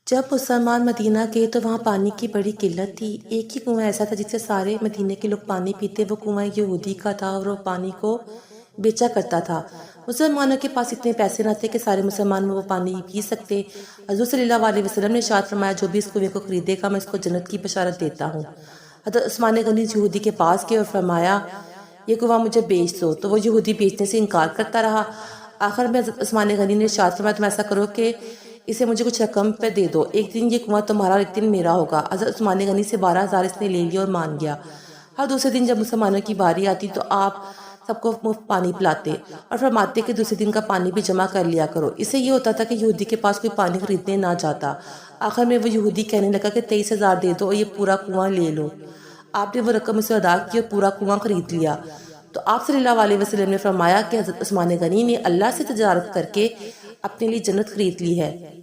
جب مسلمان مدینہ گئے تو وہاں پانی کی بڑی قلت تھی۔ ایک ہی کنواں ایسا تھا جس سے سارے مدینہ کے لوگ پانی پیتے، وہ کنواں یہودی کا تھا اور وہ پانی کو بیچا کرتا تھا۔ مسلمانوں کے پاس اتنے پیسے نہ تھے کہ سارے مسلمان وہ پانی پی سکتے۔ حضور صلی اللہ علیہ وسلم نے ارشاد فرمایا، جو بھی اس کنویں کو خریدے گا میں اس کو جنت کی بشارت دیتا ہوں۔ حضرت عثمان غنی یہودی کے پاس گئے اور فرمایا، یہ کنواں مجھے بیچ دو، تو وہ یہودی بیچنے سے انکار کرتا رہا۔ آخر میں حضرت عثمان غنی نے ارشاد فرمایا، تم ایسا کرو کہ اسے مجھے کچھ رقم پہ دے دو، ایک دن یہ کنواں تمہارا اور ایک دن میرا ہوگا۔ حضرت عثمان غنی سے 12,000 اس نے لے لیا اور مان گیا۔ ہر دوسرے دن جب مسلمانوں کی باری آتی تو آپ سب کو مفت پانی پلاتے اور فرماتے کہ دوسرے دن کا پانی بھی جمع کر لیا کرو۔ اس سے یہ ہوتا تھا کہ یہودی کے پاس کوئی پانی خریدنے نہ جاتا۔ آخر میں وہ یہودی کہنے لگا کہ 23,000 دے دو اور یہ پورا کنواں لے لو۔ آپ نے وہ رقم اسے ادا کی اور پورا کنواں خرید لیا۔ تو آپ صلی اللہ علیہ وسلم نے فرمایا کہ حضرت عثمان غنی نے اللہ سے تجارت کر کے اپنے لیے جنت خرید لی ہے۔